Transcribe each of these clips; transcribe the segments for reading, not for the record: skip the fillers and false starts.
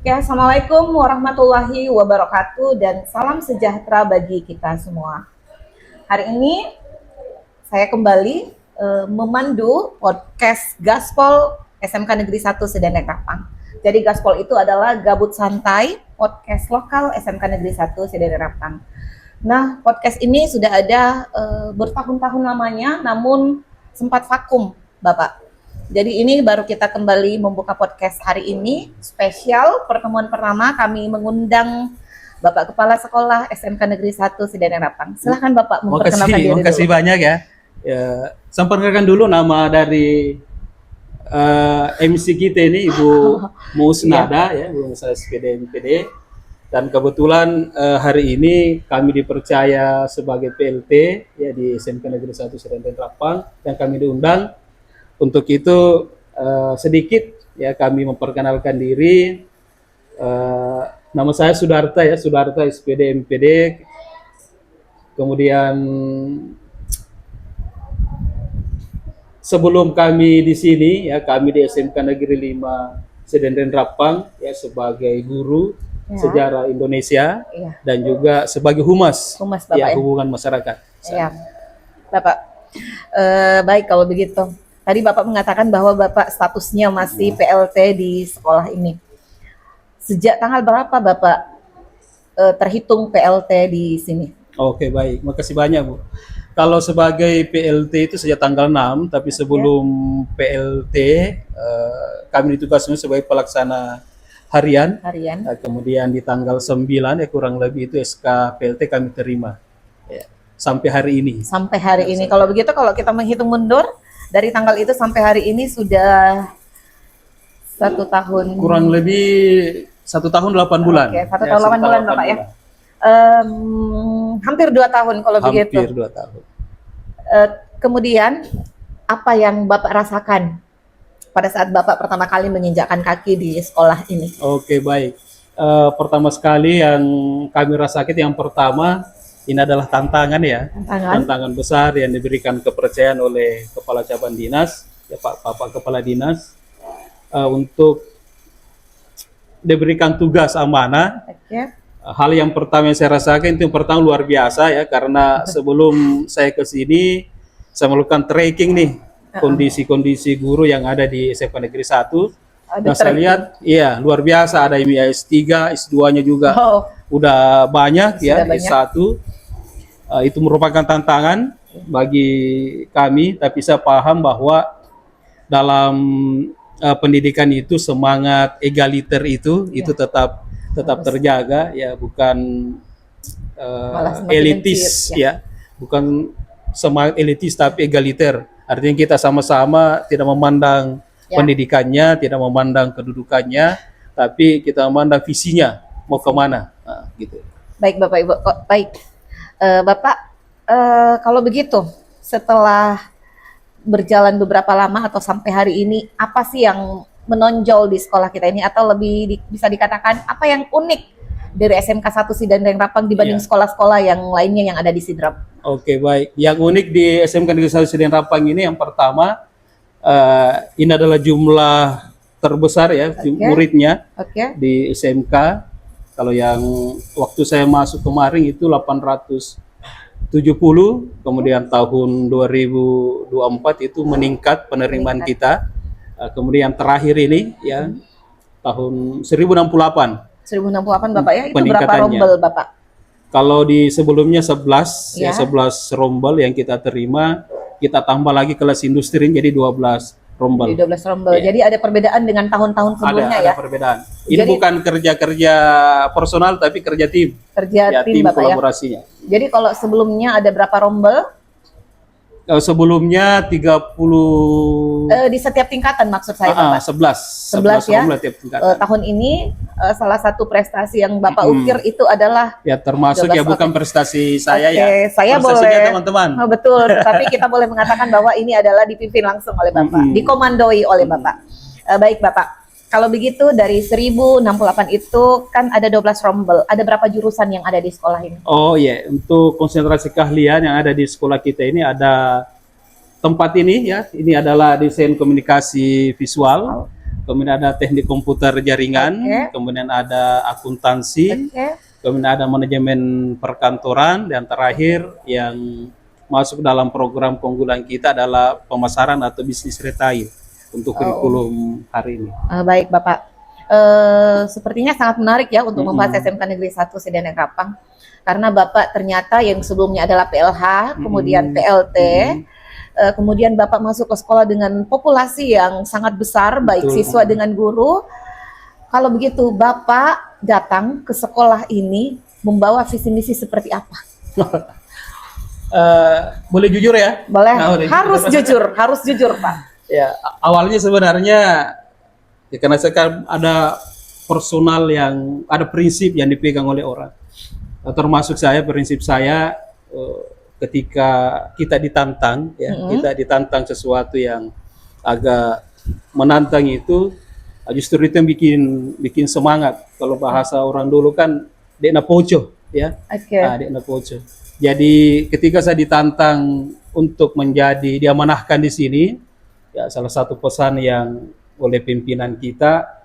Oke, Assalamualaikum warahmatullahi wabarakatuh dan salam sejahtera bagi kita semua. Hari ini saya kembali memandu podcast Gaspol SMK Negeri 1 Sedendek Rapang. Jadi Gaspol itu adalah gabut santai podcast lokal SMK Negeri 1 Sedendek Rapang. Nah, podcast ini sudah ada bertahun-tahun lamanya, namun sempat vakum, Bapak. Jadi ini baru kita kembali membuka podcast hari ini, spesial pertemuan pertama kami mengundang Bapak Kepala Sekolah SMK Negeri 1 Sedendek Rapang. Silahkan Bapak memperkenalkan diri dulu. Makasih banyak ya. Saya perkenalkan dulu nama dari MC kita ini Ibu Musnada ya, Ibu Musnada SPD. Dan kebetulan hari ini kami dipercaya sebagai PLT ya di SMK Negeri 1 Sedendek Rapang dan kami diundang. Untuk itu sedikit ya kami memperkenalkan diri. Nama saya Sudarta ya, Sudarta SPD MPD. Kemudian sebelum kami di sini ya, kami di SMK Negeri 5 Sedendek Rapang ya sebagai guru sejarah Indonesia dan juga sebagai humas Bapak, ya, hubungan masyarakat. Ya. Bapak, baik kalau begitu. Tadi Bapak mengatakan bahwa Bapak statusnya masih PLT di sekolah ini. Sejak tanggal berapa Bapak terhitung PLT di sini? Oke, baik. Makasih banyak, Bu. Kalau sebagai PLT itu sejak tanggal 6, tapi sebelum PLT kami ditugaskan sebagai pelaksana harian. Kemudian di tanggal 9 ya kurang lebih itu SK PLT kami terima. Ya, sampai hari ini. Sampai hari ini. Kalau begitu kalau kita menghitung mundur dari tanggal itu sampai hari ini sudah 1 tahun. Kurang lebih 1 tahun 8 bulan. Oke, 1 tahun 8 bulan Bapak ya. Hampir 2 tahun kalau begitu. Hampir 2 tahun. Kemudian apa yang Bapak rasakan pada saat Bapak pertama kali menginjakkan kaki di sekolah ini? Oke, baik. Pertama sekali yang kami rasakan yang pertama ini adalah tantangan ya, tantangan besar yang diberikan kepercayaan oleh Kepala Cabang Dinas, ya Bapak Kepala Dinas, untuk diberikan tugas amanah. Hal yang pertama yang saya rasakan itu yang pertama luar biasa ya, karena sebelum saya ke sini, saya melakukan tracking nih, kondisi-kondisi guru yang ada di SMK Negeri 1. Nah, saya lihat, iya luar biasa, ada S3, S2-nya juga udah banyak ya, S1. Itu merupakan tantangan bagi kami, tapi saya paham bahwa dalam pendidikan itu semangat egaliter itu tetap terjaga ya, bukan elitis ya, bukan semangat elitis tapi egaliter. Artinya kita sama-sama tidak memandang pendidikannya, tidak memandang kedudukannya, tapi kita memandang visinya mau kemana, gitu. Baik Bapak Ibu, baik. Bapak, kalau begitu setelah berjalan beberapa lama atau sampai hari ini, apa sih yang menonjol di sekolah kita ini, atau lebih bisa dikatakan apa yang unik dari SMK 1 Sedendek Rapang dibanding sekolah-sekolah yang lainnya yang ada di Sidrap? Oke, baik. Yang unik di SMK Negeri 1 Sedendek Rapang ini yang pertama, ini adalah jumlah terbesar ya muridnya di SMK. Kalau yang waktu saya masuk kemarin itu 870, kemudian tahun 2024 itu meningkat penerimaan kita. Kemudian terakhir ini ya tahun 1068. 1068 Bapak ya, itu berapa rombel Bapak? Kalau di sebelumnya 11 ya, 11 rombel yang kita terima, kita tambah lagi kelas industri jadi 12 rombel. Jadi 12 rombel. Jadi ada perbedaan dengan tahun-tahun sebelumnya ya? Ada perbedaan. Ini jadi, bukan kerja-kerja personal tapi kerja tim. Kerja tim Bapak kolaborasinya. Ya? Jadi kalau sebelumnya ada berapa rombel? Sebelumnya 30 di setiap tingkatan maksud saya Bapak. 11 ya. Tiap tingkatan. Tahun ini salah satu prestasi yang Bapak ukir itu adalah ya, termasuk ya bukan prestasi saya ya. Saya boleh teman-teman. Betul, tapi kita boleh mengatakan bahwa ini adalah dipimpin langsung oleh Bapak, dikomandoi oleh Bapak. Baik Bapak. Kalau begitu dari 1068 itu kan ada 12 rombel. Ada berapa jurusan yang ada di sekolah ini? Oh iya, untuk konsentrasi keahlian yang ada di sekolah kita ini ada tempat ini ya. Ini adalah desain komunikasi visual. kemudian ada teknik komputer jaringan, Oke. kemudian ada akuntansi, Oke. kemudian ada manajemen perkantoran, dan terakhir yang masuk dalam program keunggulan kita adalah pemasaran atau bisnis retail untuk kurikulum hari ini. Baik Bapak, sepertinya sangat menarik ya untuk membahas SMK Negeri 1 Sedanek Rapang, karena Bapak ternyata yang sebelumnya adalah PLH, kemudian PLT, kemudian Bapak masuk ke sekolah dengan populasi yang sangat besar, baik Betul. siswa dengan guru. Kalau begitu Bapak datang ke sekolah ini membawa visi misi seperti apa? Boleh jujur ya? Boleh, Nah, boleh. harus jujur Pak. Ya, awalnya sebenarnya ya, karena sekarang ada personal yang ada prinsip yang dipegang oleh orang. Termasuk saya, prinsip saya ketika kita ditantang, ya, kita ditantang sesuatu yang agak menantang itu, justru itu yang bikin semangat. Kalau bahasa orang dulu kan dekna poco, ya. Oke. Dekna poco. Jadi ketika saya ditantang untuk menjadi diamanahkan di sini, ya salah satu pesan yang oleh pimpinan kita,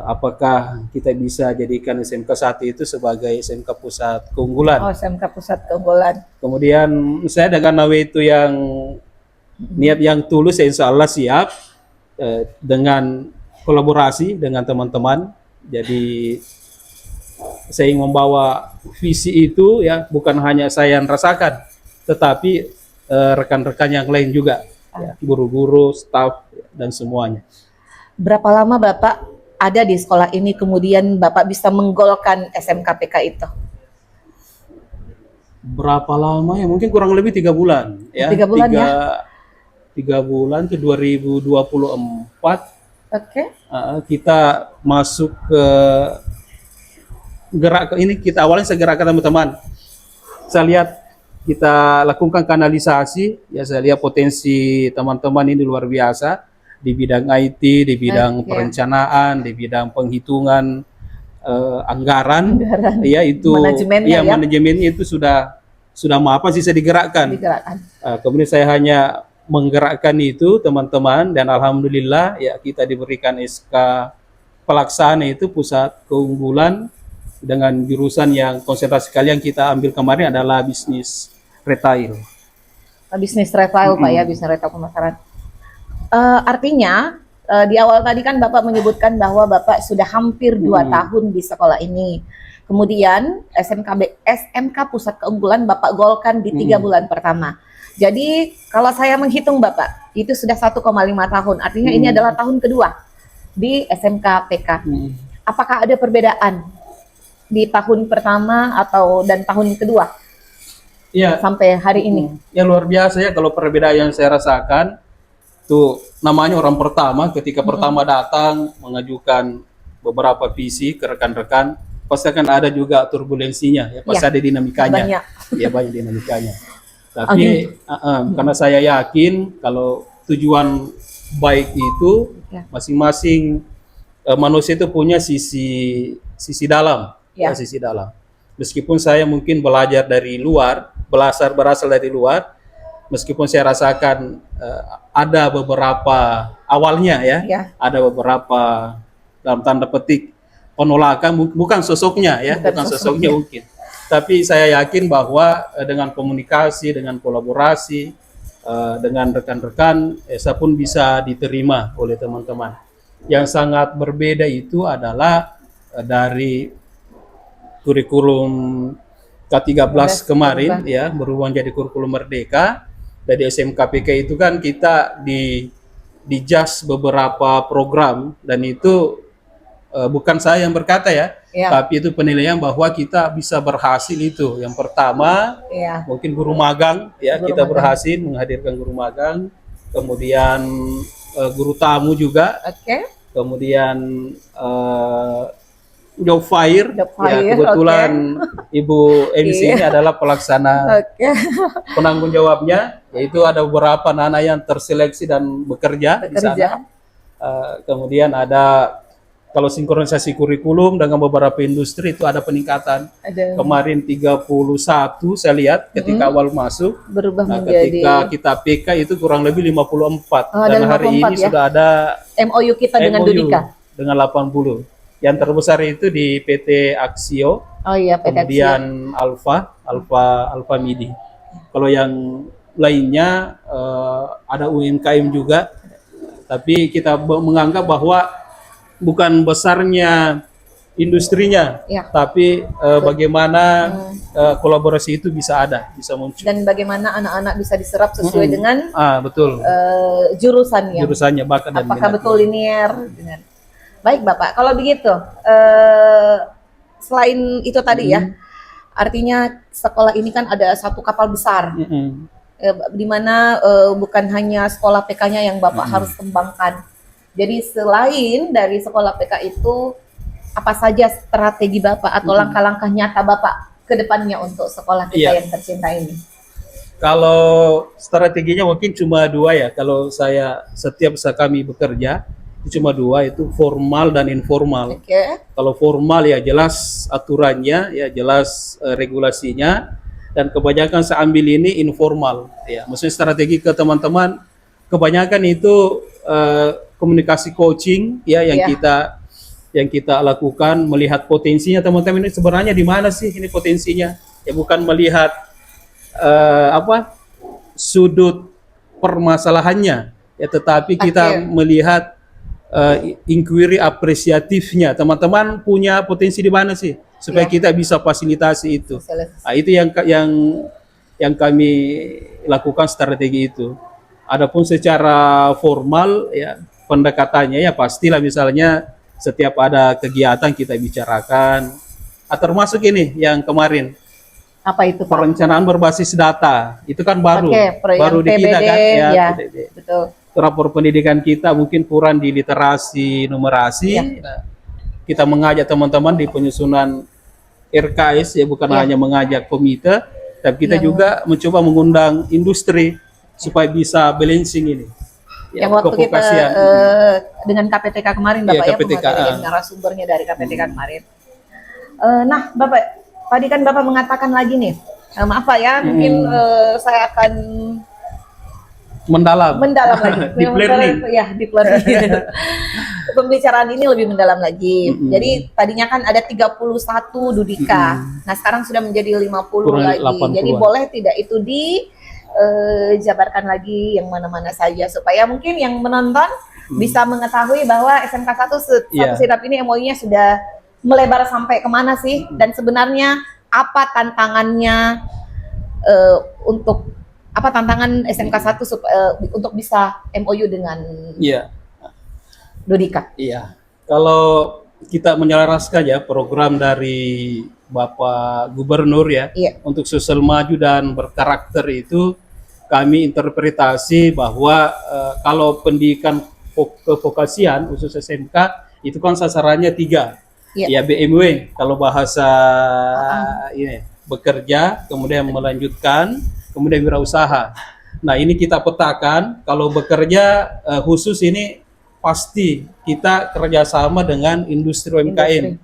apakah kita bisa jadikan SMK 1 itu sebagai SMK pusat keunggulan. Oh, SMK Pusat Keunggulan. Kemudian saya dengan nawe itu yang niat yang tulus, ya insya Allah siap dengan kolaborasi dengan teman-teman. Jadi saya ingin membawa visi itu, ya bukan hanya saya yang rasakan, tetapi rekan-rekan yang lain juga, ya, guru-guru, staf, dan semuanya. Berapa lama Bapak ada di sekolah ini kemudian Bapak bisa menggolkan SMKPK itu? Berapa lama ya? Mungkin kurang lebih 3 bulan. Ya. 3 bulan ya? 3 bulan ke 2024. Oke. Kita masuk ke gerak ini, kita awalnya saya gerakkan teman-teman. Saya lihat kita lakukan kanalisasi, ya saya lihat potensi teman-teman ini luar biasa di bidang IT, di bidang perencanaan, di bidang penghitungan anggaran, ya itu manajemennya, ya, manajemennya itu sudah apa sih saya digerakkan. Kemudian saya hanya menggerakkan itu teman-teman, dan alhamdulillah ya kita diberikan SK pelaksana itu pusat keunggulan dengan jurusan yang konsentrasi kali yang kita ambil kemarin adalah bisnis retail. Bisnis retail Pak ya, bisnis retail pemasaran. Artinya di awal tadi kan Bapak menyebutkan bahwa Bapak sudah hampir 2 tahun di sekolah ini. Kemudian SMK Pusat Keunggulan Bapak golkan di 3 bulan pertama. Jadi kalau saya menghitung Bapak, itu sudah 1,5 tahun. Artinya ini adalah tahun kedua di SMK PK. Apakah ada perbedaan di tahun pertama dan tahun kedua? Ya, sampai hari ini. Ya luar biasa ya kalau perbedaan yang saya rasakan. Tuh namanya orang pertama, ketika pertama datang mengajukan beberapa visi ke rekan-rekan, pasti akan ada juga turbulensinya, ya pasti ada dinamikanya. Banyak dinamikanya. Tapi karena saya yakin kalau tujuan baik itu masing-masing manusia itu punya sisi dalam, sisi dalam. Meskipun saya mungkin belajar dari luar, berasal dari luar, meskipun saya rasakan ada beberapa awalnya ada beberapa dalam tanda petik penolakan, bukan sosoknya bukan sosoknya mungkin, tapi saya yakin bahwa dengan komunikasi, dengan kolaborasi dengan rekan-rekan, saya pun bisa diterima oleh teman-teman. Yang sangat berbeda itu adalah dari kurikulum K13 kemarin ya, berubah jadi kurikulum Merdeka. Dari SMKPK itu kan kita di-judge beberapa program, dan itu bukan saya yang berkata tapi itu penilaian bahwa kita bisa berhasil itu. Yang pertama mungkin guru magang kita berhasil menghadirkan guru magang, kemudian guru tamu juga, kemudian job fair. Kebetulan Ibu MC ini adalah pelaksana penanggung jawabnya, yaitu ada beberapa anak yang terseleksi dan bekerja. Di sana. Kemudian ada kalau sinkronisasi kurikulum dengan beberapa industri itu ada peningkatan. Ada Kemarin 31 saya lihat ketika awal masuk. berubah Nah, menjadi ketika kita PK itu kurang lebih 54. ada Dan hari 54 ini ya. sudah ada MOU kita dengan MOU Dudika. dengan 80. Yang terbesar itu di PT Aksio, Oh iya, PT Aksio. kemudian Alfa Midi. Kalau yang lainnya ada UMKM juga, tapi kita menganggap bahwa bukan besarnya industrinya, Ya. tapi bagaimana kolaborasi itu bisa muncul. Dan bagaimana anak-anak bisa diserap sesuai dengan Betul. jurusannya. Jurusannya bakat dan Apakah minat. betul linear dengan baik Bapak. Kalau begitu, selain itu tadi ya, artinya sekolah ini kan ada satu kapal besar, di mana bukan hanya sekolah PK-nya yang Bapak harus kembangkan. Jadi selain dari sekolah PK itu, apa saja strategi Bapak atau langkah-langkah nyata Bapak ke depannya untuk sekolah kita yang tercinta ini? Kalau strateginya mungkin cuma dua ya. Kalau setiap kami bekerja, itu cuma dua, itu formal dan informal. Kalau formal ya jelas aturannya, ya jelas regulasinya, dan kebanyakan saya ambil ini informal. Ya, maksudnya strategi ke teman-teman, kebanyakan itu komunikasi coaching ya yang kita lakukan, melihat potensinya teman-teman ini sebenarnya di mana sih ini potensinya. Ya bukan melihat sudut permasalahannya, ya tetapi kita melihat inquiry apresiatifnya, teman-teman punya potensi di mana sih, supaya kita bisa fasilitasi itu. Nah, itu yang kami lakukan strategi itu. Adapun secara formal ya pendekatannya ya pastilah misalnya setiap ada kegiatan kita bicarakan. Termasuk ini yang kemarin. Apa itu Pak? Perencanaan berbasis data. Itu kan baru di kita kan ya. Betul. Rapor pendidikan kita mungkin kurang di literasi, numerasi. Nah, kita mengajak teman-teman di penyusunan RKS ya, bukan hanya mengajak komite, tapi kita juga mencoba mengundang industri supaya bisa balancing ini. Ya, yang waktu kita dengan KPTK kemarin Bapak KPTK, narasumbernya dari KPTK kemarin. Nah Bapak, tadi kan Bapak mengatakan lagi nih, maaf Pak ya, mungkin saya akan mendalam lagi. Deep learning. Ya, deep learning. Pembicaraan ini lebih mendalam lagi. Jadi tadinya kan ada 31 Dudika. Nah, sekarang sudah menjadi 50 lagi. 80-an. Jadi boleh tidak itu dijabarkan lagi yang mana-mana saja supaya mungkin yang menonton bisa mengetahui bahwa SMK 1 Sidap ini MOU-nya sudah melebar sampai kemana sih, dan sebenarnya apa tantangannya tantangan SMK 1 untuk bisa MOU dengan Dudika? Iya, kalau kita menyelaraskan ya program dari Bapak Gubernur ya untuk sosial maju dan berkarakter itu, kami interpretasi bahwa kalau pendidikan kevokasian khusus SMK itu kan sasarannya 3. Ya BMW kalau bahasa ini bekerja, kemudian melanjutkan, kemudian wirausaha. Nah, ini kita petakan, kalau bekerja khusus ini pasti kita kerjasama dengan industri UMKM.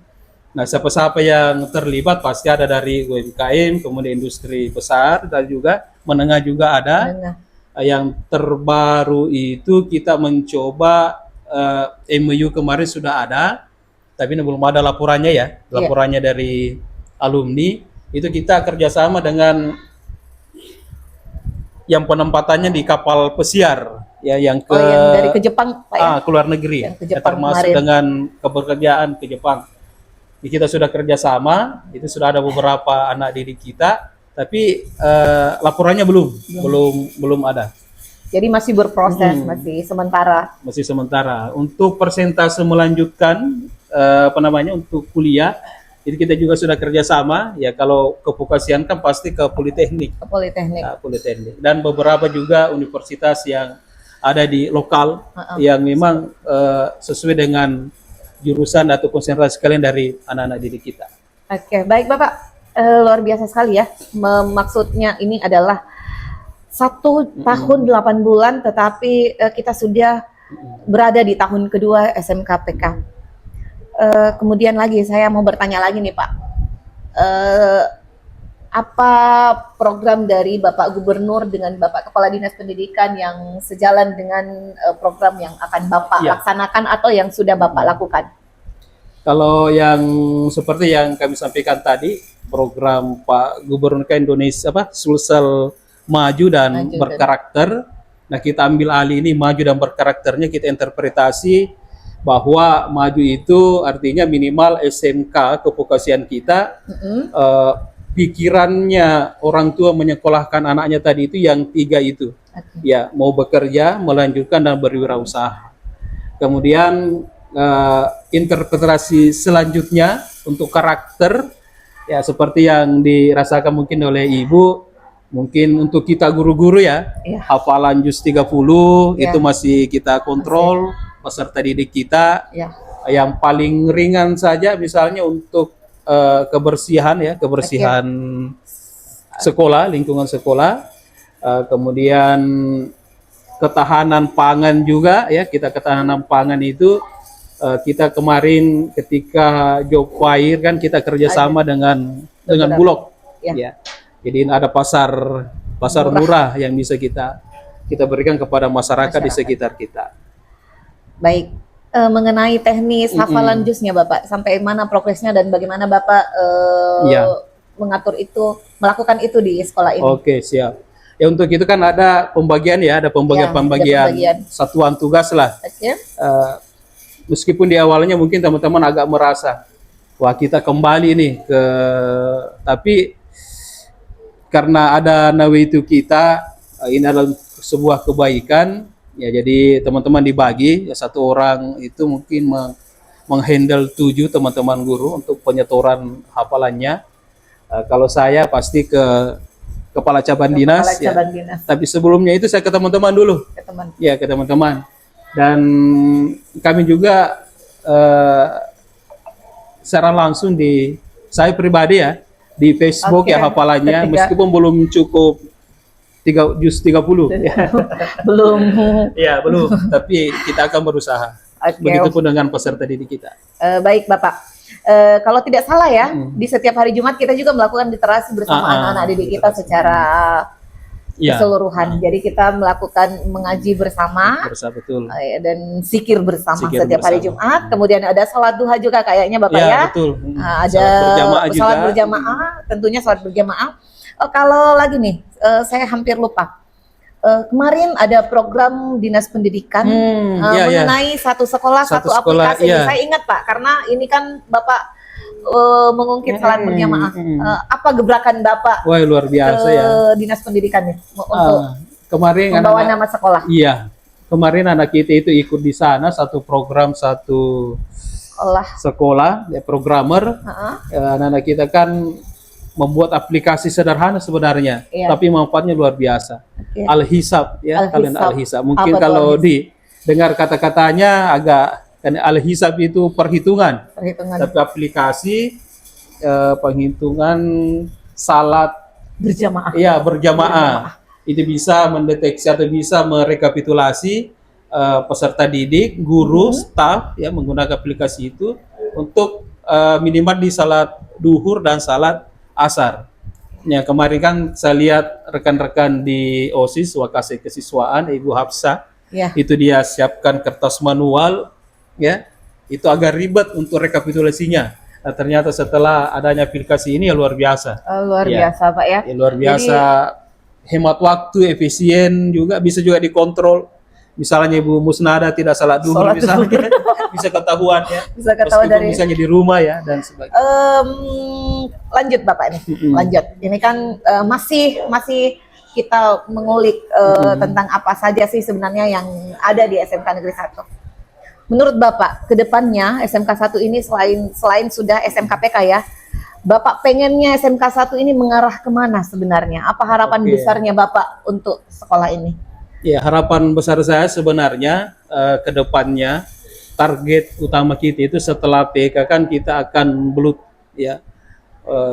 Nah, siapa-siapa yang terlibat pasti ada dari UMKM, kemudian industri besar, dan juga menengah juga ada. Yang terbaru itu kita mencoba MOU kemarin sudah ada, tapi belum ada laporannya ya, laporannya dari alumni. Itu kita kerjasama dengan yang penempatannya di kapal pesiar ya, yang dari ke Jepang Pak ya? Ke luar negeri ya, termasuk kemarin dengan kebekerjaan ke Jepang. Kita sudah kerjasama, itu sudah ada beberapa anak didik kita, tapi laporannya belum ada. Jadi masih berproses, masih sementara. Untuk persentase melanjutkan untuk kuliah, jadi kita juga sudah kerjasama ya. Kalau kevokasian kan pasti ke Politeknik. Politeknik. Dan beberapa juga universitas yang ada di lokal yang memang sesuai dengan jurusan atau konsentrasi kalian dari anak-anak didik kita. Oke, baik Bapak, luar biasa sekali ya. Maksudnya ini adalah 1 tahun 8 bulan, tetapi kita sudah berada di tahun kedua SMK PK. Kemudian lagi saya mau bertanya lagi nih Pak, Eh, apa program dari Bapak Gubernur dengan Bapak Kepala Dinas Pendidikan yang sejalan dengan program yang akan Bapak Ya. laksanakan atau yang sudah Bapak lakukan? Kalau yang seperti yang kami sampaikan tadi, program Pak Gubernur Indonesia Sulsel Maju dan Berkarakter. Nah, kita ambil alih ini maju dan berkarakternya, kita interpretasi bahwa maju itu artinya minimal SMK kevokasian kita, pikirannya orang tua menyekolahkan anaknya tadi itu yang 3 itu. Ya, mau bekerja, melanjutkan dan berwirausaha. Kemudian interpretasi selanjutnya untuk karakter, ya seperti yang dirasakan mungkin oleh Ibu, mungkin untuk kita guru-guru ya, hafalan juz 30 itu masih kita kontrol, peserta didik kita. Yang paling ringan saja misalnya untuk kebersihan ya, kebersihan sekolah, lingkungan sekolah. Kemudian ketahanan pangan juga ya, kita ketahanan pangan itu kita kemarin ketika job fair kan kita kerjasama dengan Bulog ya. Jadi ada pasar murah yang bisa kita berikan kepada masyarakat di sekitar kita. Baik, mengenai teknis hafalan juznya Bapak, sampai mana progresnya dan bagaimana Bapak mengatur itu, melakukan itu di sekolah ini? Oke, siap. Ya untuk itu kan ada pembagian ya, ada pembagian satuan tugas lah. Meskipun di awalnya mungkin teman-teman agak merasa, wah kita kembali nih tapi karena ada nawaitu kita, ini adalah sebuah kebaikan. Ya, jadi teman-teman dibagi, ya satu orang itu mungkin menghandle 7 teman-teman guru untuk penyetoran hafalannya. Kalau saya pasti ke Kepala Cabang Dinas. Tapi sebelumnya itu saya ke teman-teman dulu. Ke teman-teman. Dan kami juga secara langsung saya pribadi ya, di Facebook ya hafalannya, meskipun belum cukup juz 30 ya. Belum. Ya, belum, tapi kita akan berusaha. Begitupun dengan peserta didik kita. Baik, Bapak. Kalau tidak salah ya, di setiap hari Jumat kita juga melakukan literasi bersama anak-anak didik kita secara keseluruhan. Jadi kita melakukan mengaji bersama, betul. Dan zikir bersama setiap hari Jumat. Kemudian ada sholat duha juga kayaknya Bapak ya. Betul. Ada sholat berjamaah, tentunya sholat berjamaah. Kalau lagi nih, saya hampir lupa. Kemarin ada program Dinas Pendidikan mengenai satu sekolah, satu aplikasi. Saya ingat Pak, karena ini kan Bapak mengungkit salat berjamaah. Apa gebrakan Bapak? Wah, luar biasa ya. Dinas Pendidikan nih untuk kemarin membawa nama sekolah. Iya, kemarin anak kita itu ikut di sana satu program satu sekolah ya, programmer. Anak kita kan membuat aplikasi sederhana sebenarnya, tapi manfaatnya luar biasa. Al-Hisab ya, kalian Al-Hisab. Mungkin kalau didengar kata-katanya agak, kan Al-Hisab itu perhitungan. Tapi aplikasi penghitungan salat berjamaah. Iya, berjamaah. Itu bisa mendeteksi atau bisa merekapitulasi peserta didik, guru, staf ya menggunakan aplikasi itu untuk minimal di salat duhur dan salat asar. Ya, kemarin kan saya lihat rekan-rekan di OSIS Wakasih Kesiswaan Ibu Hafsah, itu dia siapkan kertas manual ya. Itu agak ribet untuk rekapitulasinya. Nah, ternyata setelah adanya aplikasi ini ya luar biasa. Luar biasa Pak ya. Luar biasa. Jadi, hemat waktu, efisien juga, bisa juga dikontrol. Misalnya Ibu Musnada tidak salat duhur misalnya, bisa ketahuan ya. Bisa ketahuan dari misalnya di rumah ya dan sebagainya. Lanjut Bapak nih, lanjut. Ini kan masih kita mengulik tentang apa saja sih sebenarnya yang ada di SMK Negeri 1. Menurut Bapak, kedepannya SMK 1 ini selain sudah SMKPK ya, Bapak pengennya SMK 1 ini mengarah kemana sebenarnya? Apa harapan besarnya Bapak untuk sekolah ini? Ya, harapan besar saya sebenarnya ke depannya target utama kita itu setelah PK kan kita akan belut ya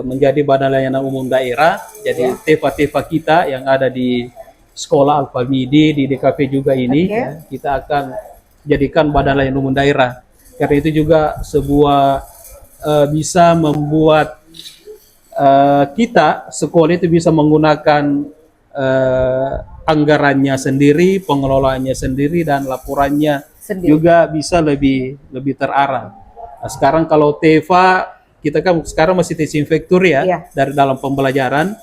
menjadi Badan Layanan Umum Daerah. Jadi TEPA-TEPA kita yang ada di Sekolah Al-Famidi di DKP juga ini ya, kita akan jadikan Badan Layanan Umum Daerah. Karena itu juga sebuah bisa membuat kita sekolah itu bisa menggunakan anggarannya sendiri, pengelolaannya sendiri, dan laporannya Sendiri. juga bisa lebih terarah. Nah, sekarang kalau TEVA, kita kan sekarang masih desinfektur ya, Iya. dari dalam pembelajaran.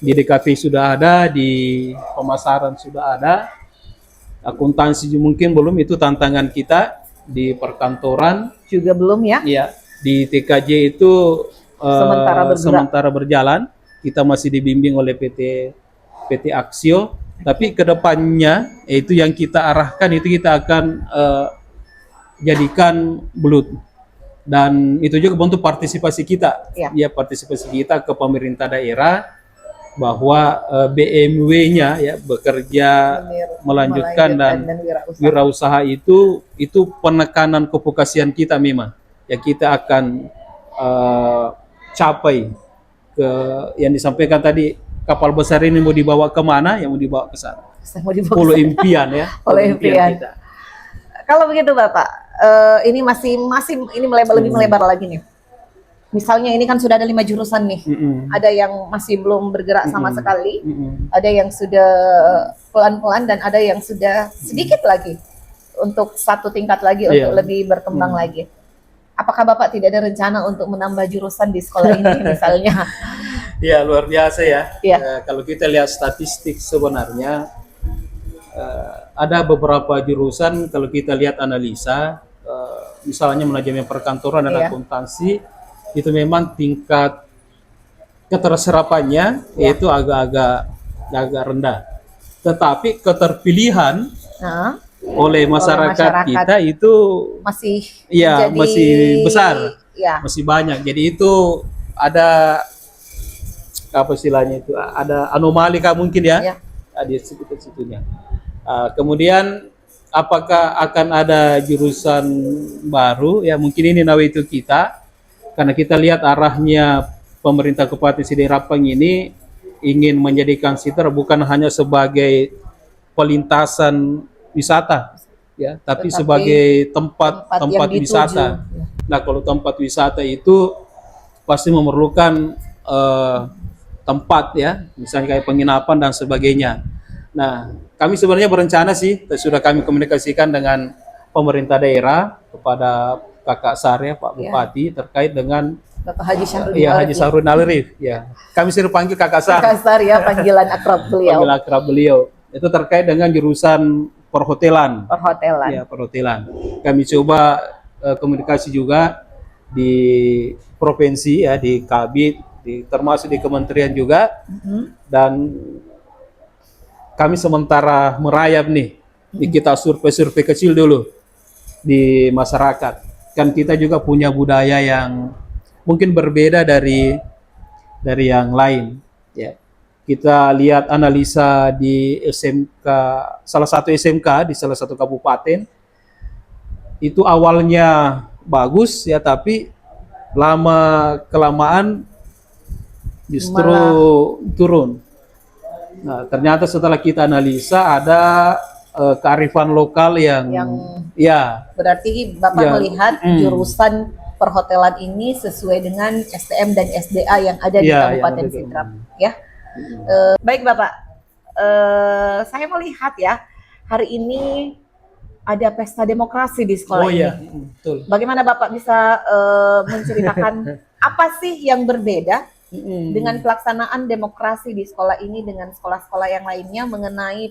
Di DKV sudah ada, di pemasaran sudah ada, akuntansi mungkin belum, itu tantangan kita. Di perkantoran Juga belum ya? ya, di TKJ itu sementara berjalan. Kita masih dibimbing oleh PT Aksio, tapi kedepannya itu yang kita arahkan, itu kita akan jadikan belut, dan itu juga bentuk partisipasi kita, ya partisipasi kita ke pemerintah daerah, bahwa BMW-nya ya bekerja melanjutkan dan wirausaha itu penekanan kevokasian kita memang ya, kita akan capai ke yang disampaikan tadi, kapal besar ini mau dibawa kemana, yang mau dibawa ke sana. Pulau impian ya. Pulau impian kita. Kalau begitu Bapak, ini masih ini lebih melebar lagi nih. Misalnya ini kan sudah ada 5 jurusan nih, ada yang masih belum bergerak sama sekali, ada yang sudah pelan-pelan, dan ada yang sudah sedikit lagi untuk satu tingkat lagi untuk lebih berkembang lagi. Apakah Bapak tidak ada rencana untuk menambah jurusan di sekolah ini misalnya? Ya, luar biasa ya. Kalau kita lihat statistik sebenarnya ada beberapa jurusan, kalau kita lihat analisa, misalnya manajemen perkantoran dan akuntansi, itu memang tingkat keterserapannya itu agak rendah. Tetapi keterpilihan oleh masyarakat kita itu masih besar, masih banyak. Jadi itu ada apa istilahnya itu, ada anomali mungkin ya, di situ-situnya. Kemudian apakah akan ada jurusan baru? Ya mungkin ini nawaitu kita. Karena kita lihat arahnya pemerintah Kabupaten Siderapang ini ingin menjadikan Sider bukan hanya sebagai pelintasan wisata, ya, tapi sebagai tempat wisata. Nah, kalau tempat wisata itu pasti memerlukan tempat ya, misalnya kayak penginapan dan sebagainya. Nah, kami sebenarnya berencana sih, sudah kami komunikasikan dengan pemerintah daerah kepada Kakak Sarya, Pak Bupati, terkait dengan Bapak Haji Syahrul Haji Syahrul Arif. Ya, kami sering panggil Kakak Sar. Kakak Sar ya, panggilan akrab beliau. Panggilan akrab beliau. Itu terkait dengan jurusan perhotelan. Ya, perhotelan. Kami coba komunikasi juga di provinsi ya, di Kabid, termasuk di kementerian juga, dan kami sementara merayap nih, kita survei kecil dulu di masyarakat. Kan kita juga punya budaya yang mungkin berbeda dari yang lain. Ya, kita lihat analisa di SMK, salah satu SMK di salah satu kabupaten, itu awalnya bagus ya, tapi lama kelamaan justru turun. Nah, ternyata setelah kita analisa ada kearifan lokal yang ya. Berarti Bapak melihat jurusan perhotelan ini sesuai dengan STM dan SDA yang ada di Kabupaten Sidrap, ya. Baik Bapak, saya melihat ya hari ini ada pesta demokrasi di sekolah ini. Betul. Bagaimana Bapak bisa menceritakan apa sih yang berbeda dengan pelaksanaan demokrasi di sekolah ini dengan sekolah-sekolah yang lainnya mengenai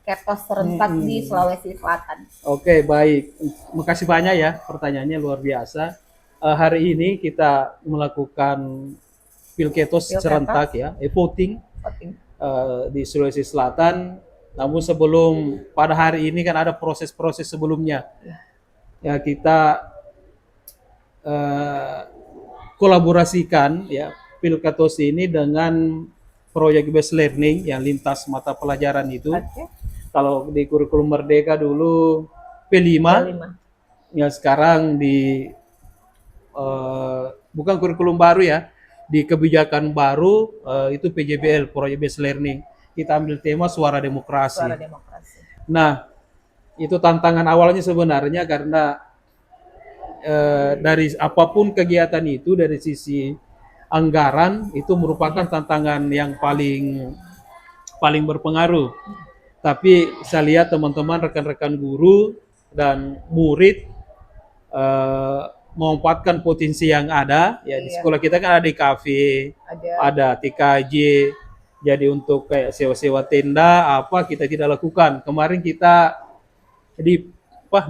Pilketos serentak di Sulawesi Selatan? Oke, baik. Makasih banyak ya, pertanyaannya luar biasa. Hari ini kita melakukan Pilketos serentak ya, voting di Sulawesi Selatan. Namun sebelum pada hari ini kan ada proses-proses sebelumnya. Ya, kita kolaborasikan ya Pilketos ini dengan proyek based learning yang lintas mata pelajaran itu. Kalau di kurikulum Merdeka dulu P5. Ya sekarang di bukan kurikulum baru ya, di kebijakan baru itu PJBL, proyek based learning. Kita ambil tema suara demokrasi. Nah, itu tantangan awalnya sebenarnya karena dari apapun kegiatan itu dari sisi anggaran itu merupakan tantangan yang paling paling berpengaruh. Tapi saya lihat teman-teman rekan-rekan guru dan murid memanfaatkan potensi yang ada ya di Iya, sekolah kita kan ada di kafe, ada. ada TKJ. Jadi untuk kayak sewa-sewa tenda apa kita tidak lakukan. Kemarin kita di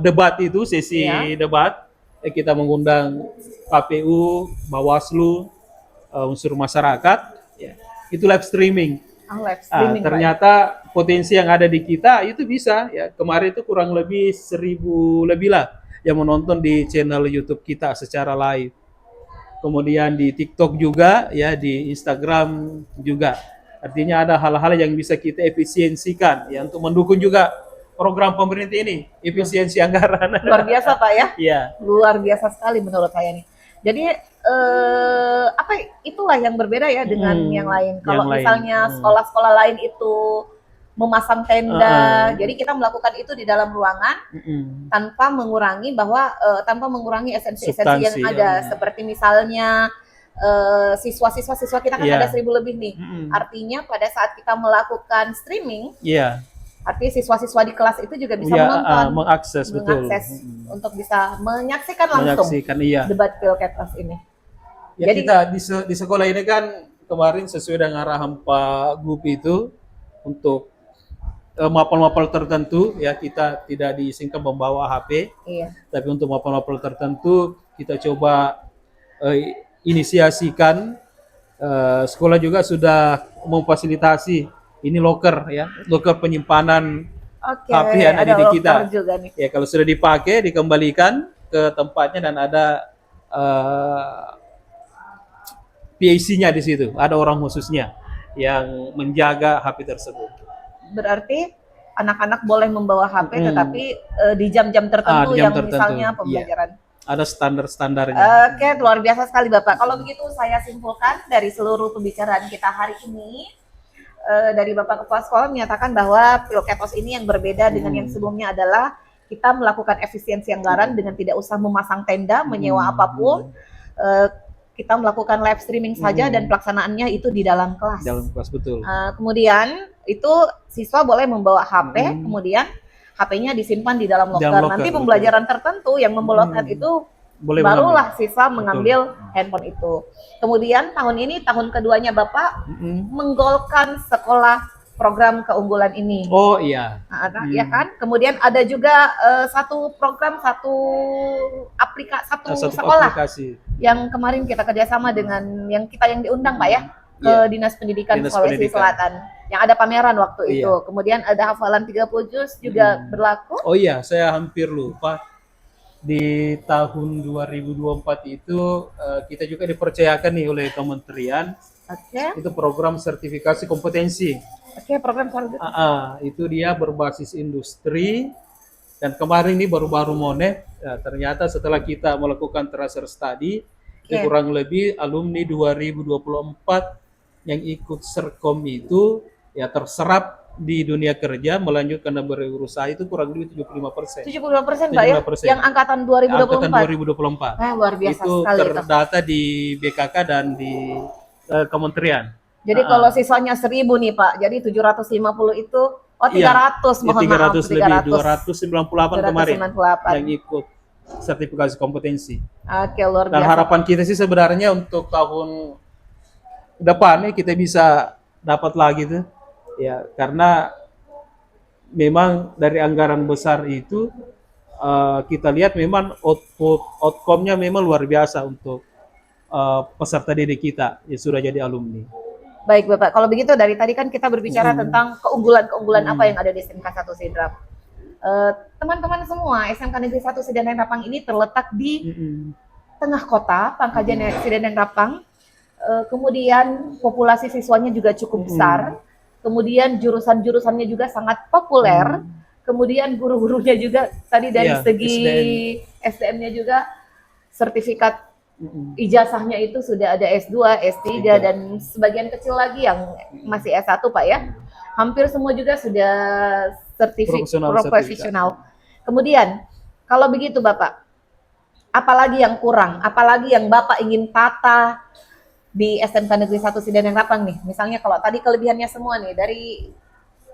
debat itu sesi Iya. debat kita mengundang KPU, Bawaslu, unsur masyarakat ya. Itu live streaming. Live streaming, Pak. Ternyata potensi yang ada di kita itu bisa ya. Kemarin itu kurang lebih 1.000 lebih lah yang menonton di channel YouTube kita secara live. Kemudian di TikTok juga ya, di Instagram juga. Artinya ada hal-hal yang bisa kita efisiensikan ya untuk mendukung juga program pemerintah ini, efisiensi anggaran. Luar biasa, Pak ya. Iya. Luar biasa sekali menurut saya nih. Jadi itulah yang berbeda ya dengan yang lain. Kalau yang lain. misalnya sekolah-sekolah lain itu memasang tenda, jadi kita melakukan itu di dalam ruangan tanpa mengurangi esensi-esensi yang Substansi, ada. Seperti misalnya siswa kita kan ada 1.000 lebih nih. Artinya pada saat kita melakukan streaming, artinya siswa-siswa di kelas itu juga bisa menonton, mengakses betul. Untuk bisa menyaksikan langsung debat Pilketras ini. Ya, jadi kita di sekolah ini kan kemarin sesuai dengan arahan Pak Gup itu untuk mapel-mapel tertentu ya kita tidak diizinkan membawa HP. Iya. Tapi untuk mapel-mapel tertentu kita coba inisiasikan. Sekolah juga sudah memfasilitasi ini loker ya, loker penyimpanan HP anak didik kita. Juga nih. Ya kalau sudah dipakai dikembalikan ke tempatnya dan ada PAC-nya di situ, ada orang khususnya yang menjaga HP tersebut. Berarti anak-anak boleh membawa HP tetapi di jam-jam tertentu misalnya pembelajaran. Ada standar-standarnya. Oke, luar biasa sekali Bapak. Kalau begitu saya simpulkan dari seluruh pembicaraan kita hari ini, dari Bapak Kepala Sekolah menyatakan bahwa Pilketras ini yang berbeda dengan yang sebelumnya adalah kita melakukan efisiensi anggaran dengan tidak usah memasang tenda, menyewa apapun. Kita melakukan live streaming saja dan pelaksanaannya itu di dalam kelas. Dalam kelas, betul. Kemudian itu siswa boleh membawa HP, kemudian HP-nya disimpan di dalam loker. Nanti pembelajaran tertentu yang membolehkan itu barulah siswa mengambil handphone itu. Kemudian tahun ini, tahun keduanya Bapak menggolkan sekolah program keunggulan ini. Oh iya. Ya kan? Kemudian ada juga satu sekolah aplikasi yang kemarin kita kerjasama dengan yang diundang Pak ya ke Dinas Pendidikan Sulawesi Selatan yang ada pameran waktu itu. Kemudian ada hafalan 30 juz juga berlaku. Oh iya, saya hampir lupa. Di tahun 2024 itu kita juga dipercayakan nih oleh kementerian. Itu program sertifikasi kompetensi. Program sertifikasi. Itu dia berbasis industri dan kemarin ini baru-baru monet. Ternyata setelah kita melakukan tracer study, kurang lebih alumni 2024 yang ikut Serkom itu ya terserap di dunia kerja melanjutkan dan berusaha itu kurang lebih 75%. 75% Pak ya? Yang angkatan 2024? Angkatan 2024. Luar biasa itu sekali. Itu terdata di BKK dan di kementerian. Jadi kalau siswanya 1.000 nih Pak, jadi 750 itu, 300 mohon maaf. 300 lebih, 298 kemarin yang ikut sertifikasi kompetensi. Oke, luar biasa. Dan harapan kita sih sebenarnya untuk tahun depan nih kita bisa dapat lagi tuh. Ya, karena memang dari anggaran besar itu kita lihat memang outcome-nya memang luar biasa untuk peserta didik kita yang sudah jadi alumni. Baik Bapak, kalau begitu dari tadi kan kita berbicara tentang keunggulan-keunggulan apa yang ada di SMK 1 Sidrap. Teman-teman semua, SMK Negeri 1 Sidaneng Rapang ini terletak di tengah kota, Pangkajan Sidaneng Rapang. Kemudian populasi siswanya juga cukup besar. Kemudian jurusan-jurusannya juga sangat populer. Kemudian guru-gurunya juga tadi dari segi SDM-nya juga sertifikat ijazahnya itu sudah ada S2, S3 dan sebagian kecil lagi yang masih S1 Pak ya. Hampir semua juga sudah sertifikat profesional. Kemudian kalau begitu Bapak, apalagi yang kurang, apalagi yang Bapak ingin tata di SMK Negeri 1 Sideneng Rapang nih. Misalnya kalau tadi kelebihannya semua nih, dari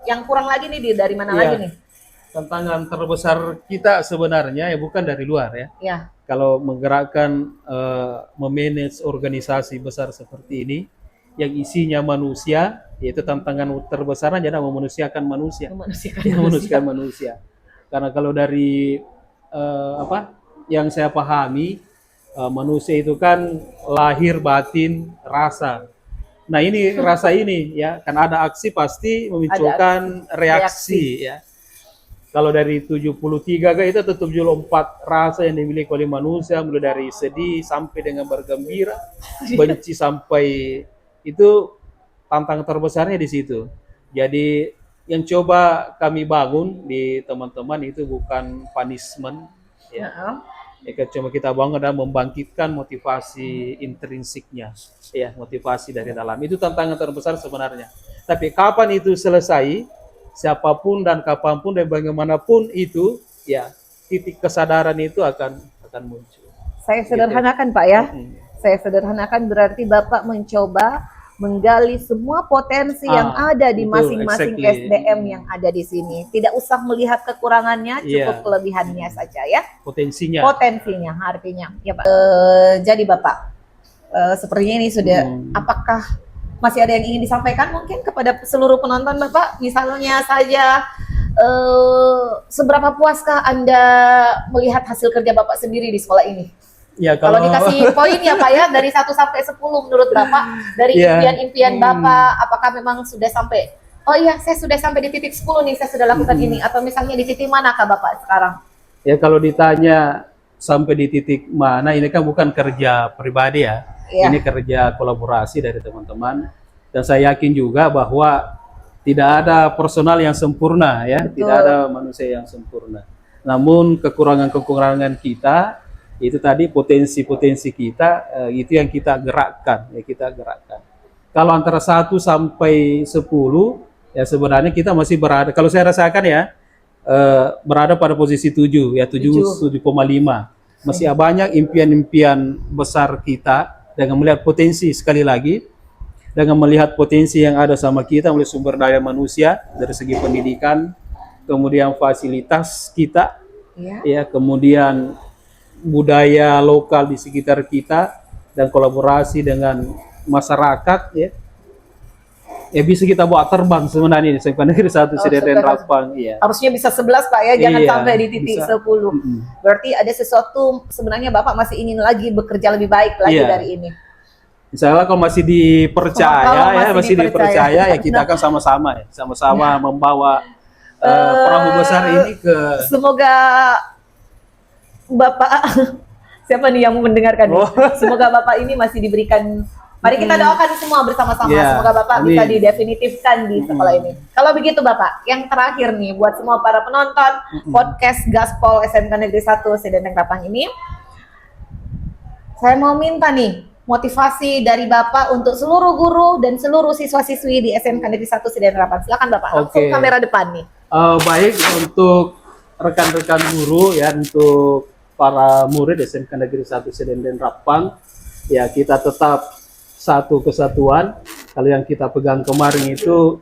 yang kurang lagi nih dari mana Iya. lagi nih? Tantangan terbesar kita sebenarnya ya bukan dari luar ya. Ya, Kalau menggerakkan memanage organisasi besar seperti ini yang isinya manusia, yaitu tantangan terbesarnya adalah memanusiakan manusia. memanusiakan Ya, manusia. memanusiakan manusia. Karena kalau dari yang saya pahami, manusia itu kan lahir batin rasa. Nah ini rasa ini ya, kan ada aksi pasti memunculkan reaksi ya. Kalau dari 73 itu tetap 74 rasa yang dimiliki oleh manusia, mulai dari sedih sampai dengan bergembira, benci sampai itu tantangan terbesarnya di situ. Jadi yang coba kami bangun di teman-teman itu bukan punishment ya. Cuma kita bangun adalah membangkitkan motivasi intrinsiknya, ya motivasi dari dalam. Itu tantangan terbesar sebenarnya. Tapi kapan itu selesai, siapapun dan kapanpun dan bagaimanapun itu, ya titik kesadaran itu akan muncul. Saya sederhanakan Pak ya. Saya sederhanakan berarti Bapak mencoba menggali semua potensi yang ada di masing-masing SDM yang ada di sini. Tidak usah melihat kekurangannya, cukup kelebihannya saja ya. Potensinya Artinya. Ya Pak. Jadi Bapak, sepertinya ini sudah. Apakah masih ada yang ingin disampaikan mungkin kepada seluruh penonton Bapak? Misalnya saja, seberapa puaskah Anda melihat hasil kerja Bapak sendiri di sekolah ini? Ya, kalau dikasih poin ya Pak ya, dari 1 sampai 10 menurut Bapak, dari impian-impian Bapak, apakah memang sudah sampai, oh iya saya sudah sampai di titik 10 nih, saya sudah lakukan ini, atau misalnya di titik manakah Bapak sekarang? Ya kalau ditanya sampai di titik mana, ini kan bukan kerja pribadi ya, ini kerja kolaborasi dari teman-teman, dan saya yakin juga bahwa tidak ada personal yang sempurna ya. Betul. Tidak ada manusia yang sempurna, namun kekurangan-kekurangan kita itu tadi, potensi-potensi kita, itu yang kita gerakkan, ya kita gerakkan. Kalau antara 1 sampai 10, ya sebenarnya kita masih berada, kalau saya rasakan ya, berada pada posisi 7, ya 7,5. Masih banyak impian-impian besar kita, dengan melihat potensi sekali lagi, dengan melihat potensi yang ada sama kita, oleh sumber daya manusia, dari segi pendidikan, kemudian fasilitas kita, ya kemudian budaya lokal di sekitar kita, dan kolaborasi dengan masyarakat ya bisa kita bawa terbang sebenarnya ini SMK Negeri 1 Sideneng Rapang. Harusnya bisa 11 Pak ya, jangan sampai di titik 10. Berarti ada sesuatu sebenarnya Bapak masih ingin lagi bekerja lebih baik lagi dari ini. Insya Allah kalau masih dipercaya masih dipercaya ya kita akan sama-sama membawa perahu besar ini ke. Semoga Bapak, siapa nih yang mendengarkan? Semoga Bapak ini masih diberikan. Mari kita doakan semua bersama-sama. Semoga Bapak bisa didefinitifkan di sekolah ini. Kalau begitu Bapak, yang terakhir nih buat semua para penonton podcast Gaspol SMK Negeri 1 Sideneng Rapang ini, saya mau minta nih motivasi dari Bapak untuk seluruh guru dan seluruh siswa-siswi di SMK Negeri 1 Sideneng Rapang. Silakan Bapak, langsung kamera depan nih. Baik, untuk rekan-rekan guru ya, untuk para murid SMK Negeri 1 Sideneng Rapang, ya kita tetap satu kesatuan. Kalau yang kita pegang kemarin itu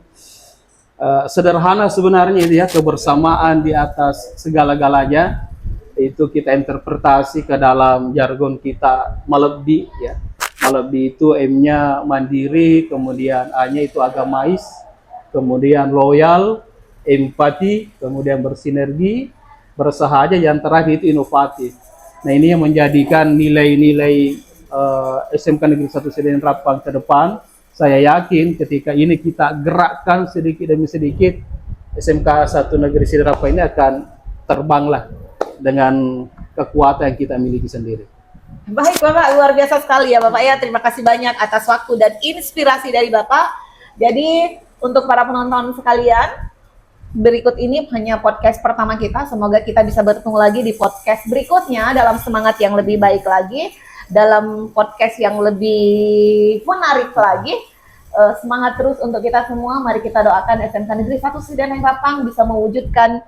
sederhana sebenarnya ya, kebersamaan di atas segala-galanya. Itu kita interpretasi ke dalam jargon kita Malebdi ya. Malebdi itu M-nya mandiri, kemudian A-nya itu agamais, kemudian loyal, empati, kemudian bersinergi, bersahaja, yang terakhir itu inovatif. Nah ini yang menjadikan nilai-nilai SMK Negeri 1 Sideneng Rapang ke depan. Saya yakin ketika ini kita gerakkan sedikit demi sedikit, SMK 1 Negeri Sideneng Rapang ini akan terbanglah dengan kekuatan yang kita miliki sendiri. Baik Bapak, luar biasa sekali ya Bapak ya. Terima kasih banyak atas waktu dan inspirasi dari Bapak. Jadi untuk para penonton sekalian, berikut ini hanya podcast pertama kita. Semoga kita bisa bertemu lagi di podcast berikutnya dalam semangat yang lebih baik lagi, dalam podcast yang lebih menarik lagi. Semangat terus untuk kita semua. Mari kita doakan SMK Negeri 1 Sideneng Rapang bisa mewujudkan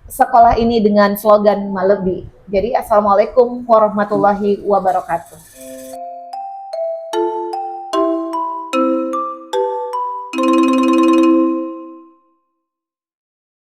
sekolah ini dengan slogan Malebi. Jadi assalamualaikum warahmatullahi wabarakatuh.